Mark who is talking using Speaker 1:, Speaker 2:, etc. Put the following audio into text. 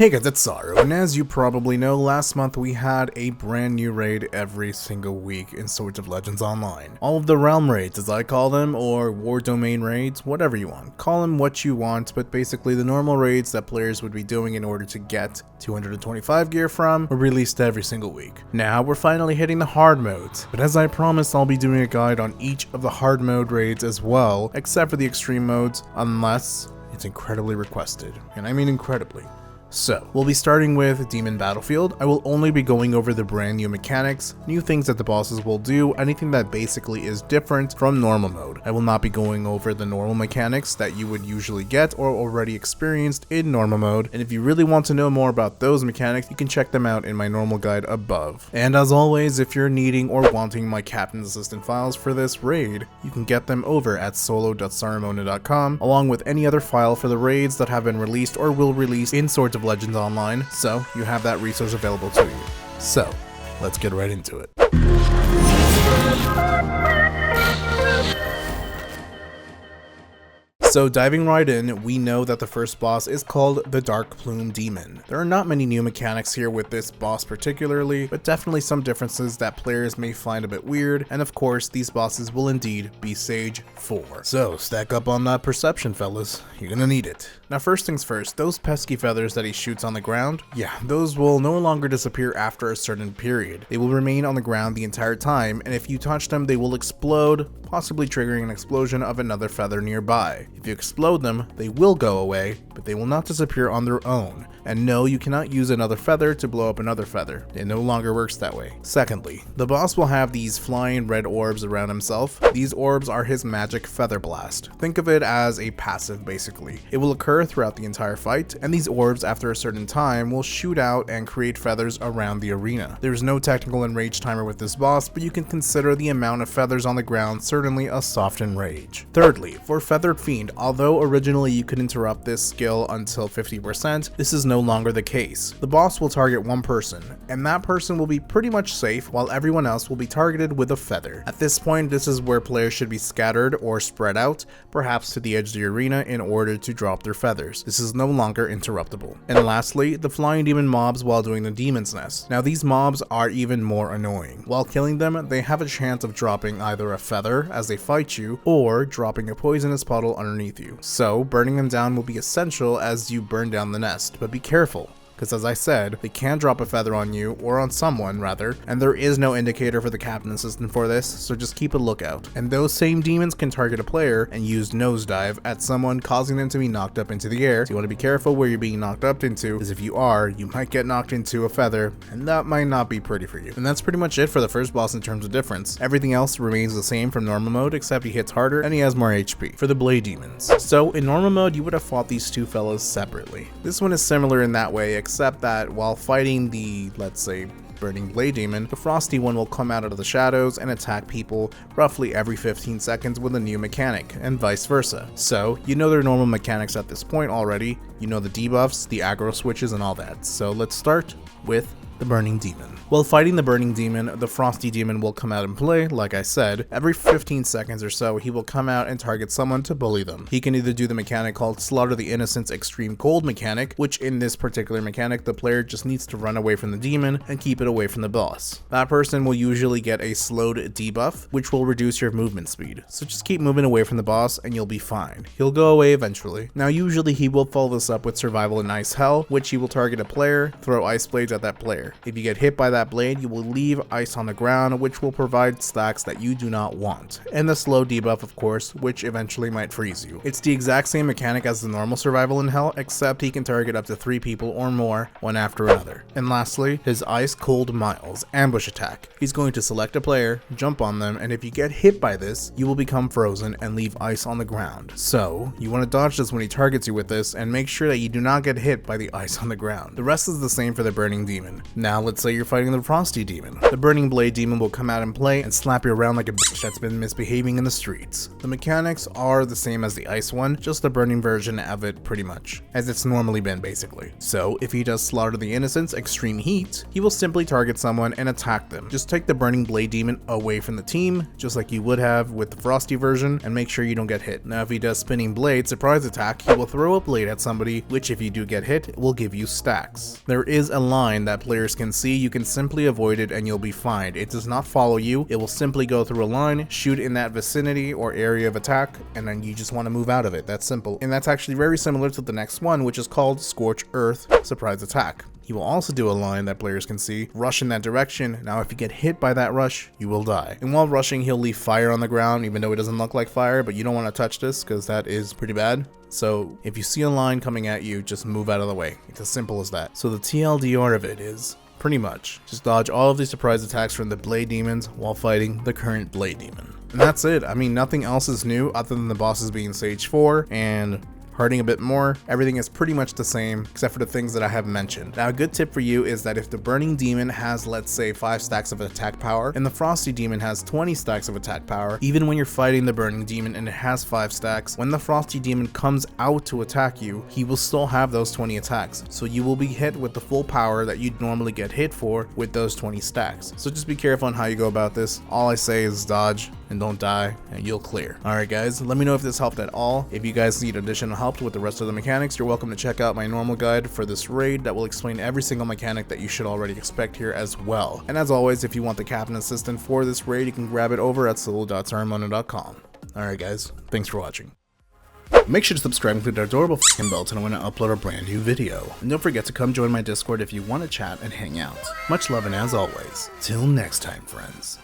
Speaker 1: Hey guys, it's Saru, and as you probably know, last month we had a brand new raid every single week in Swords of Legends Online. All of the realm raids, as I call them, or war domain raids, whatever you want. Call them what you want, but basically the normal raids that players would be doing in order to get 225 gear from were released every single week. Now we're finally hitting the hard modes, but as I promised, I'll be doing a guide on each of the hard mode raids as well, except for the extreme modes, unless it's incredibly requested, and I mean incredibly. So, we'll be starting with Demon Battlefield. I will only be going over the brand new mechanics, new things that the bosses will do, anything that basically is different from normal mode. I will not be going over the normal mechanics that you would usually get or already experienced in normal mode, and if you really want to know more about those mechanics, you can check them out in my normal guide above. And as always, if you're needing or wanting my Captain's Assistant files for this raid, you can get them over at solo.sarumonin.com, along with any other file for the raids that have been released or will release in Swords of Legends Online, so you have that resource available to you. So, let's get right into it. So diving right in, we know that the first boss is called the Dark Plume Demon. There are not many new mechanics here with this boss particularly, but definitely some differences that players may find a bit weird, and of course these bosses will indeed be Sage 4. So stack up on that perception, fellas, you're gonna need it. Now first things first, those pesky feathers that he shoots on the ground, yeah, those will no longer disappear after a certain period. They will remain on the ground the entire time, and if you touch them they will explode, possibly triggering an explosion of another feather nearby. If you explode them, they will go away, but they will not disappear on their own. And no, you cannot use another feather to blow up another feather. It no longer works that way. Secondly, the boss will have these flying red orbs around himself. These orbs are his magic feather blast. Think of it as a passive basically. It will occur throughout the entire fight, and these orbs after a certain time will shoot out and create feathers around the arena. There is no technical enrage timer with this boss, but you can consider the amount of feathers on the ground certainly a soft enrage. Thirdly, for Feathered Fiend, although originally you could interrupt this skill until 50%, this is no longer the case. The boss will target one person, and that person will be pretty much safe while everyone else will be targeted with a feather. At this point, this is where players should be scattered or spread out, perhaps to the edge of the arena in order to drop their feathers. This is no longer interruptible. And lastly, the flying demon mobs while doing the Demon's Nest. Now these mobs are even more annoying. While killing them, they have a chance of dropping either a feather as they fight you, or dropping a poisonous puddle underneath you. So burning them down will be essential as you burn down the nest, but be careful, because as I said, they can drop a feather on you, or on someone rather, and there is no indicator for the Captain Assistant for this, so just keep a lookout. And those same demons can target a player and use nosedive at someone, causing them to be knocked up into the air. So you want to be careful where you're being knocked up into, because if you are, you might get knocked into a feather, and that might not be pretty for you. And that's pretty much it for the first boss in terms of difference. Everything else remains the same from normal mode, except he hits harder and he has more HP. For the Blade Demons. So in normal mode, you would have fought these two fellows separately. This one is similar in that way, except that while fighting the, let's say, Burning Blade Demon, the Frosty one will come out of the shadows and attack people roughly every 15 seconds with a new mechanic, and vice versa. So, you know their normal mechanics at this point already, you know the debuffs, the aggro switches and all that. So let's start with the Burning Demon. While fighting the Burning Demon, the Frosty Demon will come out and play, like I said. Every 15 seconds or so, he will come out and target someone to bully them. He can either do the mechanic called Slaughter the Innocent's Extreme Cold mechanic, which in this particular mechanic, the player just needs to run away from the demon and keep it away from the boss. That person will usually get a slowed debuff, which will reduce your movement speed. So just keep moving away from the boss and you'll be fine. He'll go away eventually. Now usually he will follow this up with Survival in Ice Hell, which he will target a player, throw ice blades at that player. If you get hit by that blade, you will leave ice on the ground, which will provide stacks that you do not want. And the slow debuff, of course, which eventually might freeze you. It's the exact same mechanic as the normal Survival in Hell, except he can target up to 3 people or more, one after another. And lastly, his Ice Cold Miles ambush attack. He's going to select a player, jump on them, and if you get hit by this, you will become frozen and leave ice on the ground. So, you want to dodge this when he targets you with this, and make sure that you do not get hit by the ice on the ground. The rest is the same for the Burning Demon. Now let's say you're fighting the Frosty Demon. The Burning Blade Demon will come out and play and slap you around like a bitch that's been misbehaving in the streets. The mechanics are the same as the Ice one, just the burning version of it pretty much, as it's normally been basically. So if he does Slaughter the Innocents Extreme Heat, he will simply target someone and attack them. Just take the Burning Blade Demon away from the team, just like you would have with the Frosty version, and make sure you don't get hit. Now if he does Spinning Blade Surprise Attack, he will throw a blade at somebody, which if you do get hit, will give you stacks. There is a line that players can see, you can simply avoid it and you'll be fine. It does not follow you, it will simply go through a line, shoot in that vicinity or area of attack, and then you just want to move out of it. That's simple. And that's actually very similar to the next one, which is called Scorched Earth Surprise Attack. He will also do a line that players can see, rush in that direction. Now if you get hit by that rush, you will die. And while rushing, he'll leave fire on the ground, even though it doesn't look like fire, but you don't want to touch this because that is pretty bad. So if you see a line coming at you, just move out of the way. It's as simple as that. So the TLDR of it is, pretty much, just dodge all of these surprise attacks from the Blade Demons while fighting the current Blade Demon. And that's it. I mean, nothing else is new other than the bosses being Stage 4 and hurting a bit more. Everything is pretty much the same except for the things that I have mentioned. Now a good tip for you is that if the Burning Demon has, let's say, 5 stacks of attack power and the Frosty Demon has 20 stacks of attack power, even when you're fighting the Burning Demon and it has 5 stacks, when the Frosty Demon comes out to attack you, he will still have those 20 attacks. So you will be hit with the full power that you'd normally get hit for with those 20 stacks. So just be careful on how you go about this. All I say is dodge and don't die and you'll clear. Alright guys, let me know if this helped at all. If you guys need additional help with the rest of the mechanics, you're welcome to check out my normal guide for this raid that will explain every single mechanic that you should already expect here as well. And as always, if you want the captain assistant for this raid, you can grab it over at solo.sarumonin.com. Alright guys, thanks for watching. Make sure to subscribe and click that adorable f***ing bell to know when I upload a brand new video. And don't forget to come join my Discord if you want to chat and hang out. Much love and as always, till next time friends.